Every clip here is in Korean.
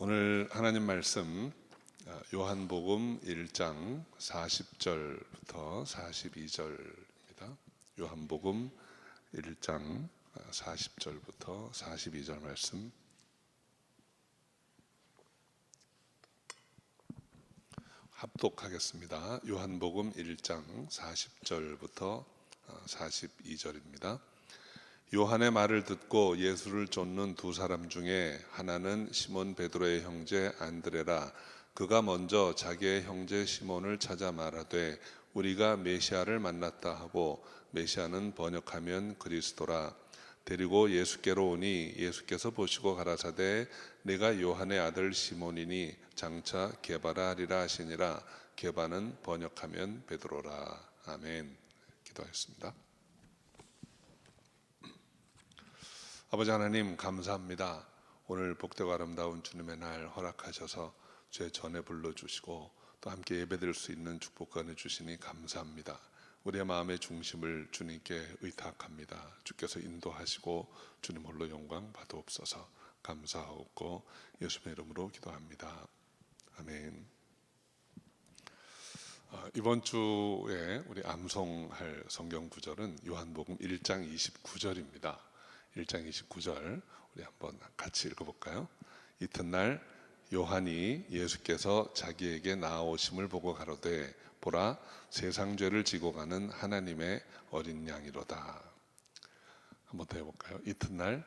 오늘 하나님 말씀 요한복음 1장 40절부터 42절입니다. 요한복음 1장 40절부터 42절 말씀 합독하겠습니다. 요한복음 1장 40절부터 42절입니다. 요한의 말을 듣고 예수를 쫓는 두 사람 중에 하나는 시몬 베드로의 형제 안드레라. 그가 먼저 자기의 형제 시몬을 찾아 말하되 우리가 메시아를 만났다 하고, 메시아는 번역하면 그리스도라. 데리고 예수께로 오니 예수께서 보시고 가라사대 내가 요한의 아들 시몬이니 장차 게바라 하리라 하시니라. 게바는 번역하면 베드로라. 아멘. 기도하겠습니다. 아버지 하나님, 감사합니다. 오늘 복되고 아름다운 주님의 날 허락하셔서 죄 전에 불러주시고 또 함께 예배드릴 수 있는 축복을 내주시니 감사합니다. 우리의 마음의 중심을 주님께 의탁합니다. 주께서 인도하시고 주님 홀로 영광 받으옵소서. 감사하옵고 예수의 이름으로 기도합니다. 아멘. 이번 주에 우리 암송할 성경 구절은 요한복음 1장 29절입니다. 1장 29절 우리 한번 같이 읽어볼까요? 이튿날 요한이 예수께서 자기에게 나아오심을 보고 가로되 보라, 세상 죄를 지고 가는 하나님의 어린 양이로다. 한번 더 해볼까요? 이튿날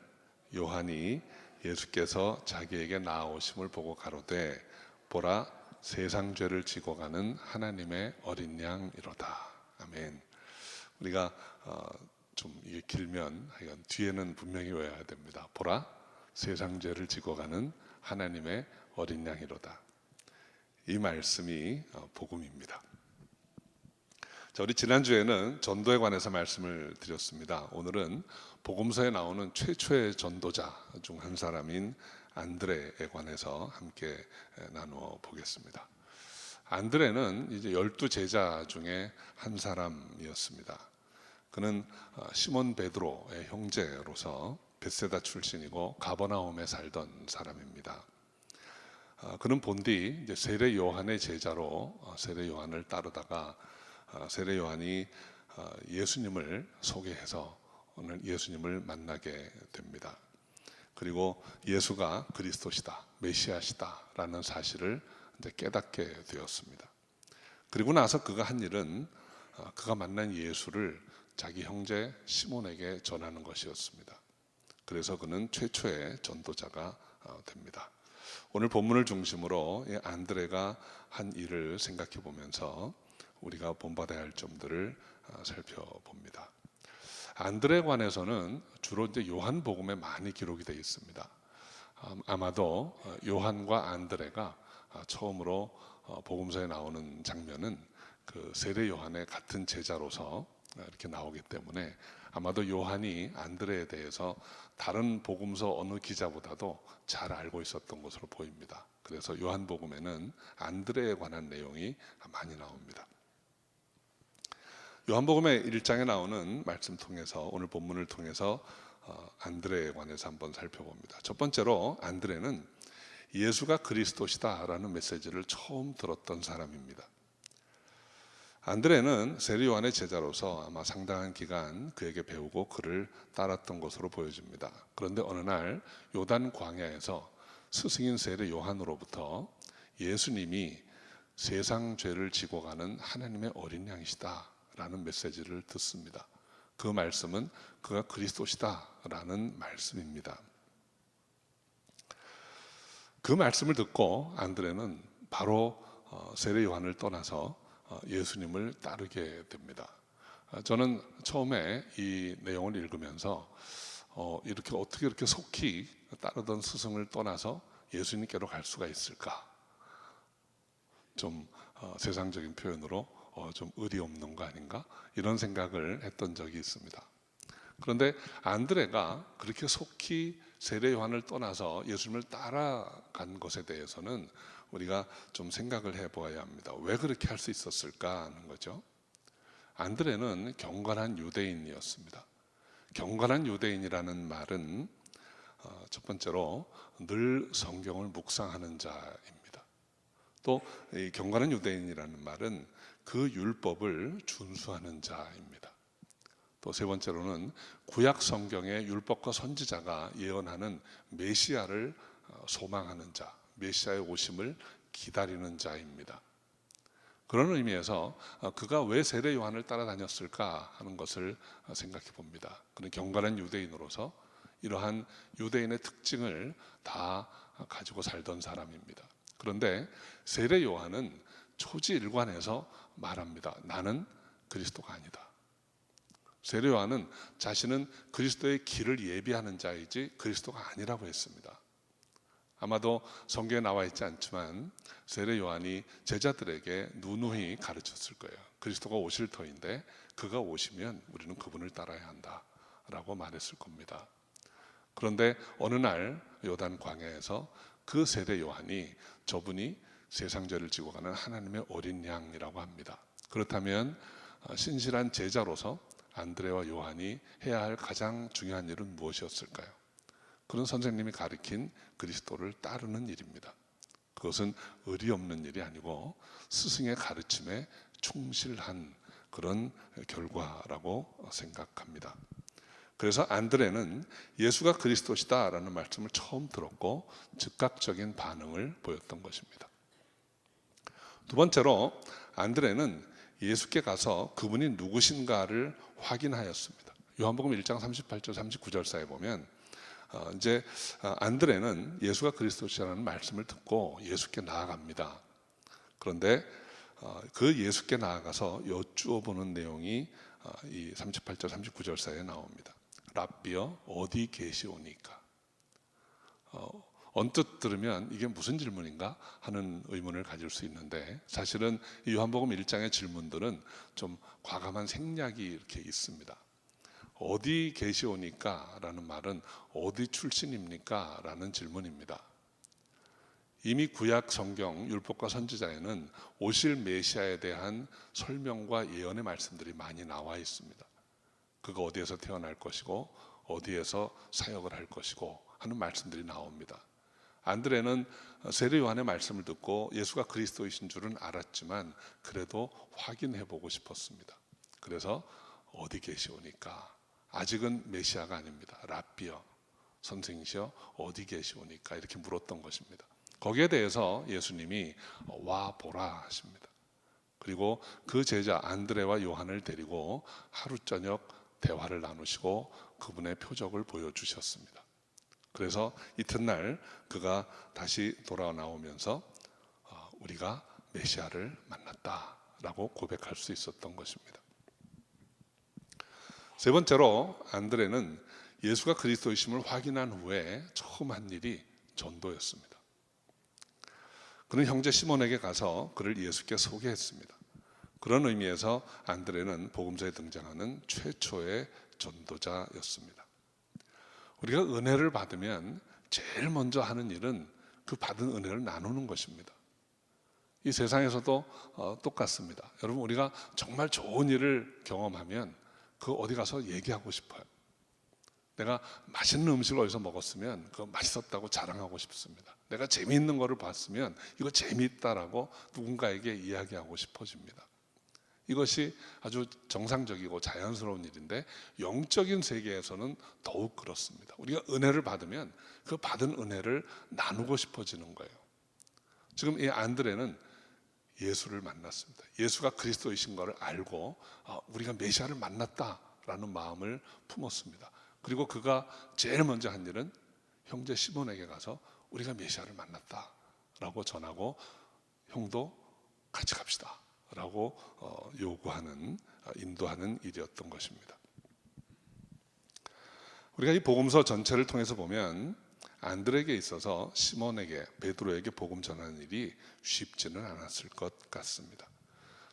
요한이 예수께서 자기에게 나아오심을 보고 가로되 보라, 세상 죄를 지고 가는 하나님의 어린 양이로다. 아멘. 우리가 좀 이게 길면 하여간 뒤에는 분명히 외워야 됩니다. 보라, 세상 죄를 지고 가는 하나님의 어린 양이로다. 이 말씀이 복음입니다. 자, 우리 지난주에는 전도에 관해서 말씀을 드렸습니다. 오늘은 복음서에 나오는 최초의 전도자 중 한 사람인 안드레에 관해서 함께 나누어 보겠습니다. 안드레는 이제 12제자 중에 한 사람이었습니다. 그는 시몬 베드로의 형제로서 벳세다 출신이고 가버나움에 살던 사람입니다. 그는 본디 이제 세례 요한의 제자로 세례 요한을 따르다가 세례 요한이 예수님을 소개해서 오늘 예수님을 만나게 됩니다. 그리고 예수가 그리스도시다, 메시아시다라는 사실을 이제 깨닫게 되었습니다. 그리고 나서 그가 한 일은 그가 만난 예수를 자기 형제 시몬에게 전하는 것이었습니다. 그래서 그는 최초의 전도자가 됩니다. 오늘 본문을 중심으로 이 안드레가 한 일을 생각해 보면서 우리가 본받아야 할 점들을 살펴봅니다. 안드레에 관해서는 주로 이제 요한복음에 많이 기록이 되어 있습니다. 아마도 요한과 안드레가 처음으로 복음서에 나오는 장면은 그 세례 요한의 같은 제자로서 이렇게 나오기 때문에 아마도 요한이 안드레에 대해서 다른 복음서 어느 기자보다도 잘 알고 있었던 것으로 보입니다. 그래서 요한복음에는 안드레에 관한 내용이 많이 나옵니다. 요한복음의 1장에 나오는 말씀 통해서 오늘 본문을 통해서 안드레에 관해서 한번 살펴봅니다. 첫 번째로 안드레는 예수가 그리스도시다라는 메시지를 처음 들었던 사람입니다. 안드레는 세례 요한의 제자로서 아마 상당한 기간 그에게 배우고 그를 따랐던 것으로 보여집니다. 그런데 어느 날 요단 광야에서 스승인 세례 요한으로부터 예수님이 세상 죄를 지고 가는 하나님의 어린 양이시다라는 메시지를 듣습니다. 그 말씀은 그가 그리스도시다라는 말씀입니다. 그 말씀을 듣고 안드레는 바로 세례 요한을 떠나서 예수님을 따르게 됩니다. 저는 처음에 이 내용을 읽으면서 이렇게 어떻게 이렇게 속히 따르던 스승을 떠나서 예수님께로 갈 수가 있을까? 좀 세상적인 표현으로 좀 의리 없는 거 아닌가? 이런 생각을 했던 적이 있습니다. 그런데 안드레가 그렇게 속히 세례 요한을 떠나서 예수님을 따라간 것에 대해서는 우리가 좀 생각을 해보아야 합니다. 왜 그렇게 할 수 있었을까 하는 거죠. 안드레는 경건한 유대인이었습니다. 경건한 유대인이라는 말은 첫 번째로 늘 성경을 묵상하는 자입니다. 또 이 경건한 유대인이라는 말은 그 율법을 준수하는 자입니다. 또 세 번째로는 구약 성경의 율법과 선지자가 예언하는 메시아를 소망하는 자, 메시아의 오심을 기다리는 자입니다. 그런 의미에서 그가 왜 세례 요한을 따라다녔을까 하는 것을 생각해 봅니다. 그는 경건한 유대인으로서 이러한 유대인의 특징을 다 가지고 살던 사람입니다. 그런데 세례 요한은 초지일관에서 말합니다. 나는 그리스도가 아니다. 세례 요한은 자신은 그리스도의 길을 예비하는 자이지 그리스도가 아니라고 했습니다. 아마도 성경에 나와 있지 않지만 세례 요한이 제자들에게 누누이 가르쳤을 거예요. 그리스도가 오실 터인데 그가 오시면 우리는 그분을 따라야 한다라고 말했을 겁니다. 그런데 어느 날 요단 광야에서 그 세례 요한이 저분이 세상 죄를 지고 가는 하나님의 어린 양이라고 합니다. 그렇다면 신실한 제자로서 안드레와 요한이 해야 할 가장 중요한 일은 무엇이었을까요? 그런 선생님이 가르친 그리스도를 따르는 일입니다. 그것은 의리 없는 일이 아니고 스승의 가르침에 충실한 그런 결과라고 생각합니다. 그래서 안드레는 예수가 그리스도시다라는 말씀을 처음 들었고 즉각적인 반응을 보였던 것입니다. 두 번째로 안드레는 예수께 가서 그분이 누구신가를 확인하였습니다. 요한복음 1장 38절 39절 사이에 보면 이제 안드레는 예수가 그리스도시라는 말씀을 듣고 예수께 나아갑니다. 그런데 그 예수께 나아가서 여쭈어 보는 내용이 이 38절 39절 사이에 나옵니다. 랍비여 어디 계시오니까. 언뜻 들으면 이게 무슨 질문인가 하는 의문을 가질 수 있는데 사실은 이 요한복음 1장의 질문들은 좀 과감한 생략이 이렇게 있습니다. 어디 계시오니까 라는 말은 어디 출신입니까? 라는 질문입니다. 이미 구약 성경 율법과 선지자에는 오실 메시아에 대한 설명과 예언의 말씀들이 많이 나와 있습니다. 그가 어디에서 태어날 것이고 어디에서 사역을 할 것이고 하는 말씀들이 나옵니다. 안드레는 세례 요한의 말씀을 듣고 예수가 그리스도이신 줄은 알았지만 그래도 확인해 보고 싶었습니다. 그래서 어디 계시오니까 아직은 메시아가 아닙니다. 랍비여 선생이시여 어디 계시오니까 이렇게 물었던 것입니다. 거기에 대해서 예수님이 와 보라 하십니다. 그리고 그 제자 안드레와 요한을 데리고 하루 저녁 대화를 나누시고 그분의 표적을 보여주셨습니다. 그래서 이튿날 그가 다시 돌아 나오면서 우리가 메시아를 만났다라고 고백할 수 있었던 것입니다. 세 번째로 안드레는 예수가 그리스도이심을 확인한 후에 처음 한 일이 전도였습니다. 그는 형제 시몬에게 가서 그를 예수께 소개했습니다. 그런 의미에서 안드레는 복음서에 등장하는 최초의 전도자였습니다. 우리가 은혜를 받으면 제일 먼저 하는 일은 그 받은 은혜를 나누는 것입니다. 이 세상에서도 똑같습니다. 여러분 우리가 정말 좋은 일을 경험하면 그 어디 가서 얘기하고 싶어요. 내가 맛있는 음식을 어디서 먹었으면 그거 맛있었다고 자랑하고 싶습니다. 내가 재미있는 거를 봤으면 이거 재미있다라고 누군가에게 이야기하고 싶어집니다. 이것이 아주 정상적이고 자연스러운 일인데 영적인 세계에서는 더욱 그렇습니다. 우리가 은혜를 받으면 그 받은 은혜를 나누고 싶어지는 거예요. 지금 이 안드레는 예수를 만났습니다. 예수가 그리스도이신 것을 알고 우리가 메시아를 만났다라는 마음을 품었습니다. 그리고 그가 제일 먼저 한 일은 형제 시몬에게 가서 우리가 메시아를 만났다라고 전하고 형도 같이 갑시다 라고 요구하는 인도하는 일이었던 것입니다. 우리가 이 복음서 전체를 통해서 보면 안드레에게 있어서 시몬에게 베드로에게 복음 전하는 일이 쉽지는 않았을 것 같습니다.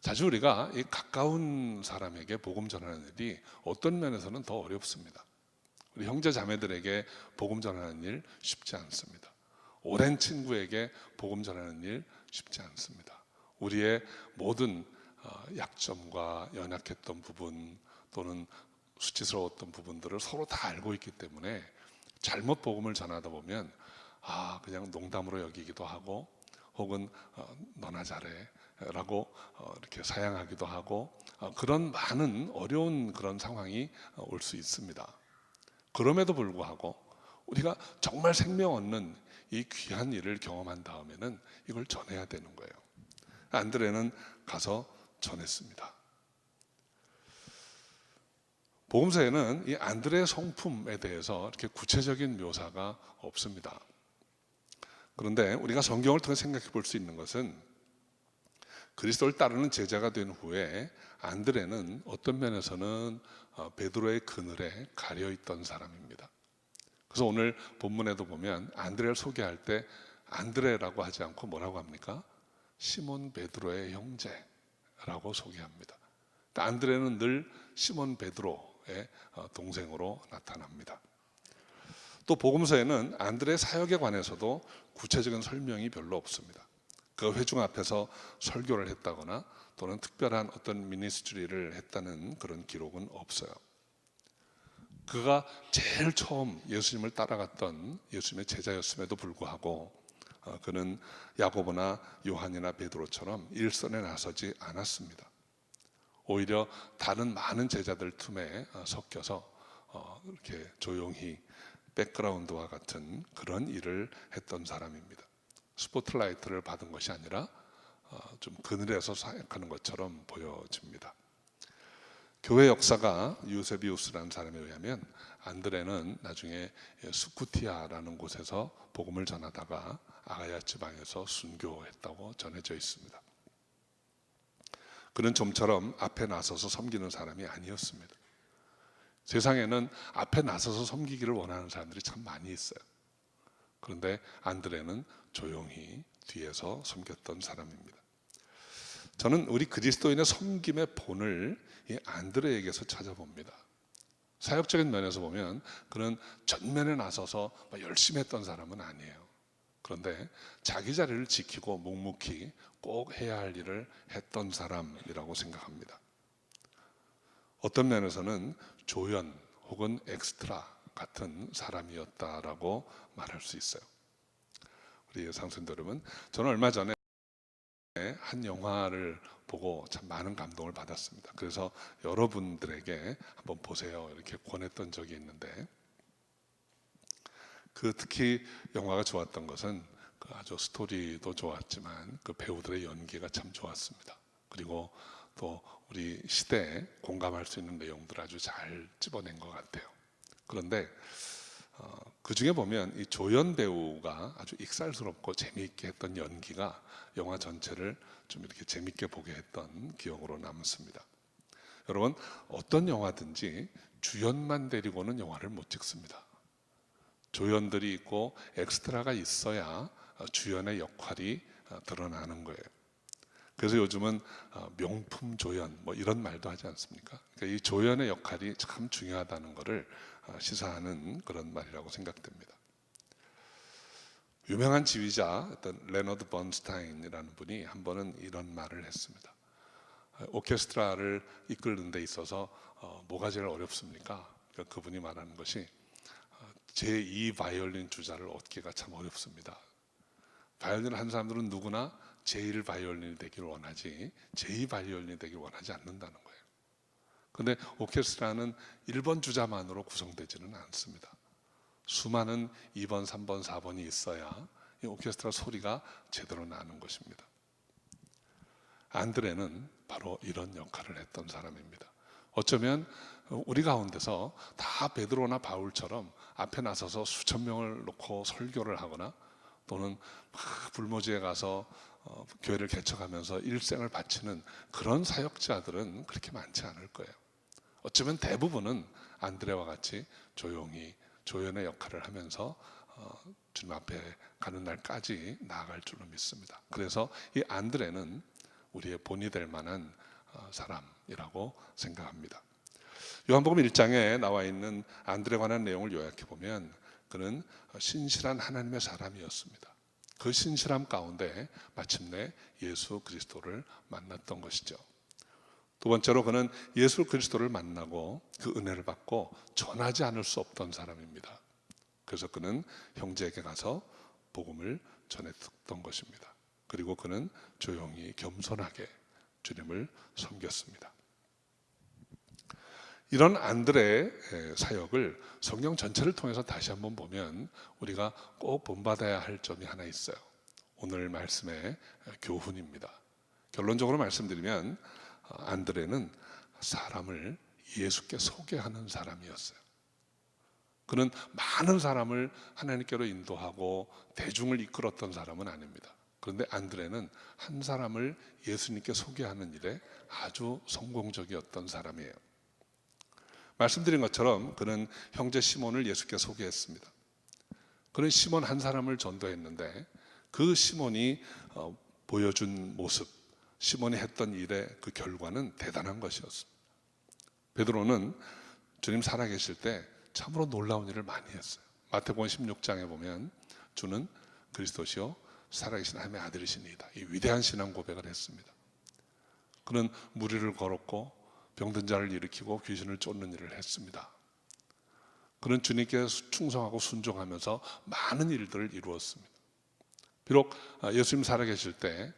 사실 우리가 이 가까운 사람에게 복음 전하는 일이 어떤 면에서는 더 어렵습니다. 우리 형제 자매들에게 복음 전하는 일 쉽지 않습니다. 오랜 친구에게 복음 전하는 일 쉽지 않습니다. 우리의 모든 약점과 연약했던 부분 또는 수치스러웠던 부분들을 서로 다 알고 있기 때문에 잘못 복음을 전하다 보면 그냥 농담으로 여기기도 하고, 혹은 너나 잘해 라고 이렇게 사양하기도 하고, 그런 많은 어려운 그런 상황이 올 수 있습니다. 그럼에도 불구하고 우리가 정말 생명 얻는 이 귀한 일을 경험한 다음에는 이걸 전해야 되는 거예요. 안드레는 가서 전했습니다. 복음서에는 이 안드레의 성품에 대해서 이렇게 구체적인 묘사가 없습니다. 그런데 우리가 성경을 통해 생각해 볼 수 있는 것은, 그리스도를 따르는 제자가 된 후에 안드레는 어떤 면에서는 베드로의 그늘에 가려 있던 사람입니다. 그래서 오늘 본문에도 보면 안드레를 소개할 때 안드레라고 하지 않고 뭐라고 합니까? 시몬 베드로의 형제라고 소개합니다. 안드레는 늘 시몬 베드로의 동생으로 나타납니다. 또 복음서에는 안드레의 사역에 관해서도 구체적인 설명이 별로 없습니다. 그 회중 앞에서 설교를 했다거나 또는 특별한 어떤 미니스트리를 했다는 그런 기록은 없어요. 그가 제일 처음 예수님을 따라갔던 예수님의 제자였음에도 불구하고 그는 야고보나 요한이나 베드로처럼 일선에 나서지 않았습니다. 오히려 다른 많은 제자들 틈에 섞여서 이렇게 조용히 백그라운드와 같은 그런 일을 했던 사람입니다. 스포트라이트를 받은 것이 아니라 좀 그늘에서 사역하는 것처럼 보여집니다. 교회 역사가 유세비우스라는 사람에 의하면 안드레는 나중에 스쿠티아라는 곳에서 복음을 전하다가 아가야 지방에서 순교했다고 전해져 있습니다. 그는 좀처럼 앞에 나서서 섬기는 사람이 아니었습니다. 세상에는 앞에 나서서 섬기기를 원하는 사람들이 참 많이 있어요. 그런데 안드레는 조용히 뒤에서 섬겼던 사람입니다. 저는 우리 그리스도인의 섬김의 본을 이 안드레에게서 찾아봅니다. 사역적인 면에서 보면 그는 전면에 나서서 열심히 했던 사람은 아니에요. 그런데 자기 자리를 지키고 묵묵히 꼭 해야 할 일을 했던 사람이라고 생각합니다. 어떤 면에서는 조연 혹은 엑스트라 같은 사람이었다라고 말할 수 있어요. 우리 상선도 여러분, 저는 얼마 전에 한 영화를 보고 참 많은 감동을 받았습니다. 그래서 여러분들에게 한번 보세요 이렇게 권했던 적이 있는데, 특히 영화가 좋았던 것은 아주 스토리도 좋았지만 그 배우들의 연기가 참 좋았습니다. 그리고 또 우리 시대에 공감할 수 있는 내용들 아주 잘 찝어낸 것 같아요. 그런데 그 중에 보면 이 조연 배우가 아주 익살스럽고 재미있게 했던 연기가 영화 전체를 좀 이렇게 재미있게 보게 했던 기억으로 남습니다. 여러분, 어떤 영화든지 주연만 데리고는 영화를 못 찍습니다. 조연들이 있고 엑스트라가 있어야 주연의 역할이 드러나는 거예요. 그래서 요즘은 명품 조연 이런 말도 하지 않습니까? 그러니까 이 조연의 역할이 참 중요하다는 것을 시사하는 그런 말이라고 생각됩니다. 유명한 지휘자 어떤 레너드 번스타인이라는 분이 한 번은 이런 말을 했습니다. 오케스트라를 이끄는 데 있어서 뭐가 제일 어렵습니까? 그러니까 그분이 말하는 것이 제2 바이올린 주자를 얻기가 참 어렵습니다. 바이올린을 하는 사람들은 누구나 제1 바이올린이 되기를 원하지 제2 바이올린이 되기를 원하지 않는다는 거예요. 그런데 오케스트라는 1번 주자만으로 구성되지는 않습니다. 수많은 2번, 3번, 4번이 있어야 이 오케스트라 소리가 제대로 나는 것입니다. 안드레는 바로 이런 역할을 했던 사람입니다. 어쩌면 우리 가운데서 다 베드로나 바울처럼 앞에 나서서 수천 명을 놓고 설교를 하거나 또는 막 불모지에 가서 교회를 개척하면서 일생을 바치는 그런 사역자들은 그렇게 많지 않을 거예요. 어쩌면 대부분은 안드레와 같이 조용히 조연의 역할을 하면서 주님 앞에 가는 날까지 나아갈 줄로 믿습니다. 그래서 이 안드레는 우리의 본이 될 만한 사람이라고 생각합니다. 요한복음 1장에 나와 있는 안드레에 관한 내용을 요약해 보면 그는 신실한 하나님의 사람이었습니다. 그 신실함 가운데 마침내 예수 그리스도를 만났던 것이죠. 두 번째로 그는 예수 그리스도를 만나고 그 은혜를 받고 전하지 않을 수 없던 사람입니다. 그래서 그는 형제에게 가서 복음을 전했던 것입니다. 그리고 그는 조용히 겸손하게 주님을 섬겼습니다. 이런 안드레의 사역을 성경 전체를 통해서 다시 한번 보면 우리가 꼭 본받아야 할 점이 하나 있어요. 오늘 말씀의 교훈입니다. 결론적으로 말씀드리면 안드레는 사람을 예수께 소개하는 사람이었어요. 그는 많은 사람을 하나님께로 인도하고 대중을 이끌었던 사람은 아닙니다. 그런데 안드레는 한 사람을 예수님께 소개하는 일에 아주 성공적이었던 사람이에요. 말씀드린 것처럼 그는 형제 시몬을 예수께 소개했습니다. 그는 시몬 한 사람을 전도했는데 그 시몬이 보여준 모습, 시몬이 했던 일의 그 결과는 대단한 것이었습니다. 베드로는 주님 살아계실 때 참으로 놀라운 일을 많이 했어요. 마태복음 16장에 보면 주는 그리스도시요 살아계신 하나님의 아들이시니이다, 이 위대한 신앙 고백을 했습니다. 그는 무리를 걸었고 병든 자를 일으키고 귀신을 쫓는 일을 했습니다. 그는 주님께 충성하고 순종하면서 많은 일들을 이루었습니다. 비록 예수님 살아계실 때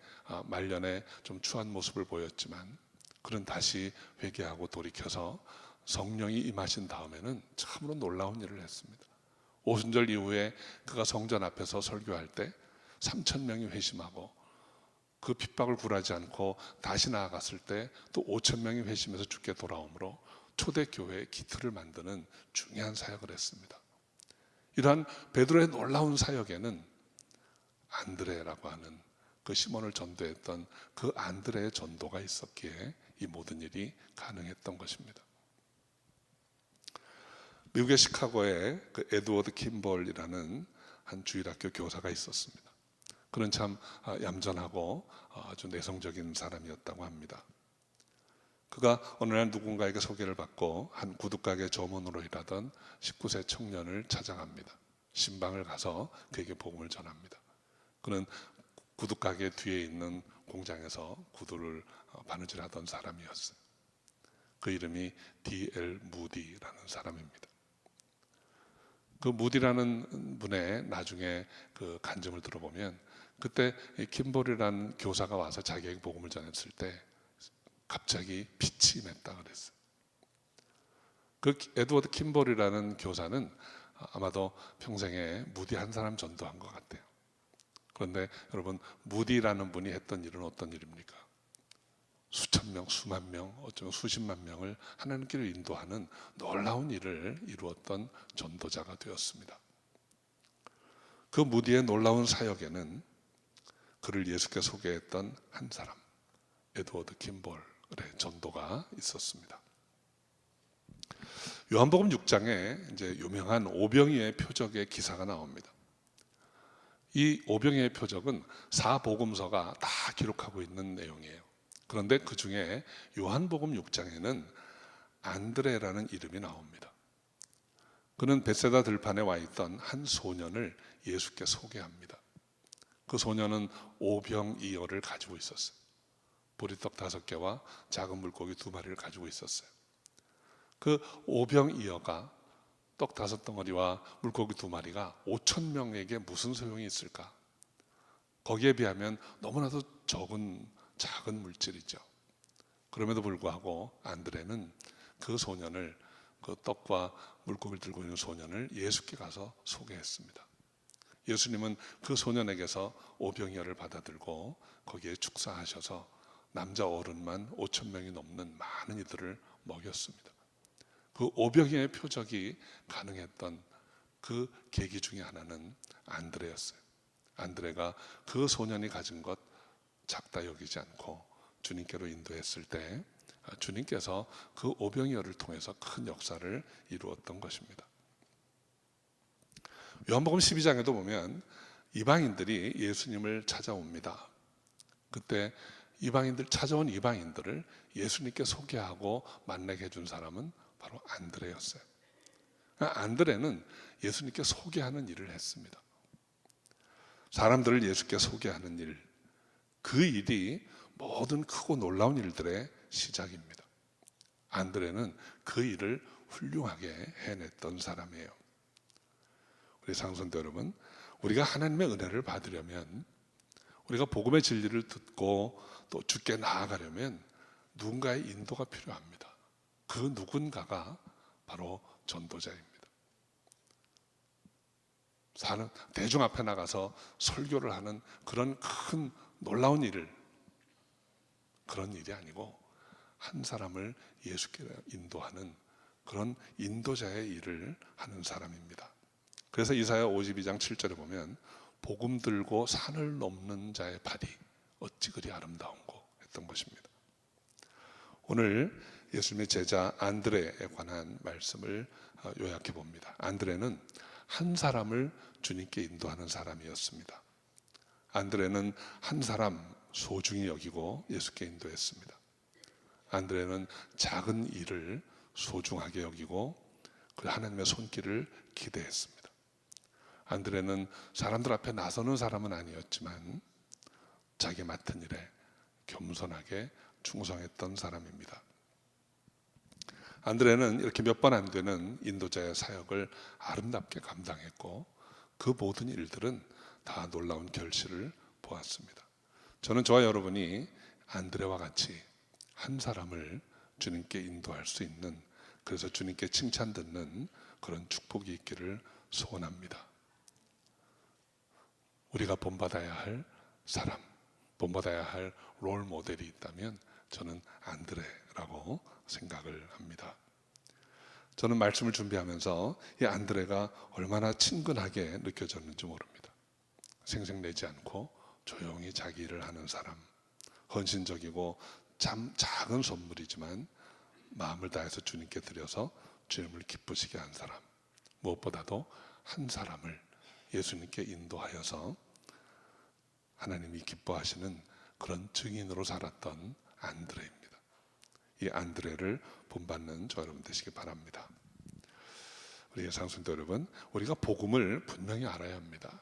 말년에 좀 추한 모습을 보였지만 그는 다시 회개하고 돌이켜서 성령이 임하신 다음에는 참으로 놀라운 일을 했습니다. 오순절 이후에 그가 성전 앞에서 설교할 때 3,000명이 회심하고 그 핍박을 굴하지 않고 다시 나아갔을 때 또 5,000명이 회심해서 주께 돌아오므로 초대교회의 기틀을 만드는 중요한 사역을 했습니다. 이러한 베드로의 놀라운 사역에는 안드레라고 하는 그 시몬을 전도했던 그 안드레의 전도가 있었기에 이 모든 일이 가능했던 것입니다. 미국의 시카고에 그 에드워드 킴볼이라는 한 주일학교 교사가 있었습니다. 그는 참 얌전하고 아주 내성적인 사람이었다고 합니다. 그가 어느 날 누군가에게 소개를 받고 한 구두가게 점원으로 일하던 19세 청년을 찾아갑니다. 신방을 가서 그에게 복음을 전합니다. 그는 구두가게 뒤에 있는 공장에서 구두를 바느질하던 사람이었어요. 그 이름이 D.L. 무디라는 사람입니다. 그 무디라는 분의 나중에 그 간증을 들어보면 그때 킴볼이라는 교사가 와서 자기에게 복음을 전했을 때 갑자기 빛이 임했다 그랬어요. 그 에드워드 킴볼이라는 교사는 아마도 평생에 무디 한 사람 전도한 것 같아요. 그런데 여러분, 무디라는 분이 했던 일은 어떤 일입니까? 수천 명, 수만 명, 어쩌면 수십만 명을 하나님께로 인도하는 놀라운 일을 이루었던 전도자가 되었습니다. 그 무디의 놀라운 사역에는 그를 예수께 소개했던 한 사람, 에드워드 킴볼의 전도가 있었습니다. 요한복음 6장에 이제 유명한 오병이의 표적의 기사가 나옵니다. 이 오병이의 표적은 4복음서가 다 기록하고 있는 내용이에요. 그런데 그 중에 요한복음 6장에는 안드레라는 이름이 나옵니다. 그는 벳세다 들판에 와 있던 한 소년을 예수께 소개합니다. 그 소년은 오병이어를 가지고 있었어요. 보리떡 5개와 작은 물고기 2마리를 가지고 있었어요. 그 오병이어가 떡 5덩어리와 물고기 2마리가 5,000명에게 무슨 소용이 있을까? 거기에 비하면 너무나도 적은 작은 물질이죠. 그럼에도 불구하고 안드레는 그 소년을, 그 떡과 물고기를 들고 있는 소년을 예수께 가서 소개했습니다. 예수님은 그 소년에게서 오병이어를 받아들고 거기에 축사하셔서 남자 어른만 5,000명이 넘는 많은 이들을 먹였습니다. 그 오병이어의 표적이 가능했던 그 계기 중에 하나는 안드레였어요. 안드레가 그 소년이 가진 것 작다 여기지 않고 주님께로 인도했을 때 주님께서 그 오병이어를 통해서 큰 역사를 이루었던 것입니다. 요한복음 12장에도 보면 이방인들이 예수님을 찾아옵니다. 그때 찾아온 이방인들을 예수님께 소개하고 만나게 해준 사람은 바로 안드레였어요. 안드레는 예수님께 소개하는 일을 했습니다. 사람들을 예수께 소개하는 일, 그 일이 모든 크고 놀라운 일들의 시작입니다. 안드레는 그 일을 훌륭하게 해냈던 사람이에요. 우리 상선도 여러분, 우리가 하나님의 은혜를 받으려면, 우리가 복음의 진리를 듣고 또 주께 나아가려면 누군가의 인도가 필요합니다. 그 누군가가 바로 전도자입니다. 대중 앞에 나가서 설교를 하는 그런 큰 놀라운 일을, 그런 일이 아니고 한 사람을 예수께 인도하는 그런 인도자의 일을 하는 사람입니다. 그래서 이사야 52장 7절에 보면 복음 들고 산을 넘는 자의 발이 어찌 그리 아름다운고 했던 것입니다. 오늘 예수님의 제자 안드레에 관한 말씀을 요약해 봅니다. 안드레는 한 사람을 주님께 인도하는 사람이었습니다. 안드레는 한 사람 소중히 여기고 예수께 인도했습니다. 안드레는 작은 일을 소중하게 여기고 그 하나님의 손길을 기대했습니다. 안드레는 사람들 앞에 나서는 사람은 아니었지만 자기 맡은 일에 겸손하게 충성했던 사람입니다. 안드레는 이렇게 몇 번 안 되는 인도자의 사역을 아름답게 감당했고 그 모든 일들은 다 놀라운 결실을 보았습니다. 저는 저와 여러분이 안드레와 같이 한 사람을 주님께 인도할 수 있는, 그래서 주님께 칭찬 듣는 그런 축복이 있기를 소원합니다. 우리가 본받아야 할 사람, 본받아야 할 롤 모델이 있다면 저는 안드레라고 생각을 합니다. 저는 말씀을 준비하면서 이 안드레가 얼마나 친근하게 느껴졌는지 모릅니다. 생색내지 않고 조용히 자기 일을 하는 사람, 헌신적이고 참 작은 선물이지만 마음을 다해서 주님께 드려서 주님을 기쁘시게 한 사람, 무엇보다도 한 사람을 예수님께 인도하여서 하나님이 기뻐하시는 그런 증인으로 살았던 안드레입니다. 이 안드레를 본받는 저 여러분 되시기 바랍니다. 우리 예상순도 여러분, 우리가 복음을 분명히 알아야 합니다.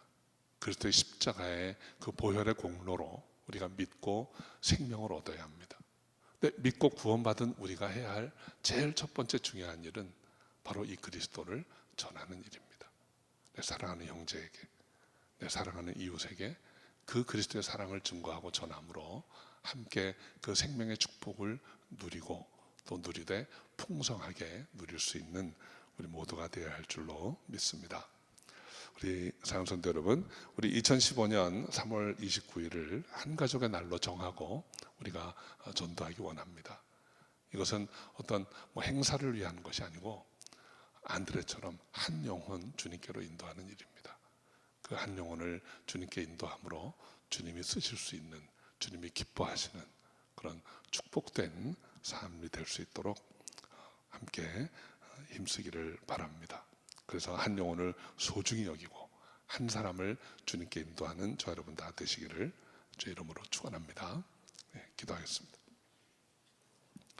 그리스도의 십자가의 그 보혈의 공로로 우리가 믿고 생명을 얻어야 합니다. 근데 믿고 구원받은 우리가 해야 할 제일 첫 번째 중요한 일은 바로 이 그리스도를 전하는 일입니다. 내 사랑하는 형제에게, 내 사랑하는 이웃에게 그 그리스도의 사랑을 증거하고 전함으로 함께 그 생명의 축복을 누리고 또 누리되 풍성하게 누릴 수 있는 우리 모두가 되어야 할 줄로 믿습니다. 우리 사랑성도 여러분, 우리 2015년 3월 29일을 한 가족의 날로 정하고 우리가 전도하기 원합니다. 이것은 어떤 행사를 위한 것이 아니고 안드레처럼 한 영혼 주님께로 인도하는 일입니다. 그 한 영혼을 주님께 인도함으로 주님이 쓰실 수 있는, 주님이 기뻐하시는 그런 축복된 삶이 될 수 있도록 함께 힘쓰기를 바랍니다. 그래서 한 영혼을 소중히 여기고 한 사람을 주님께 인도하는 저 여러분 다 되시기를 주의 이름으로 축원합니다. 네, 기도하겠습니다.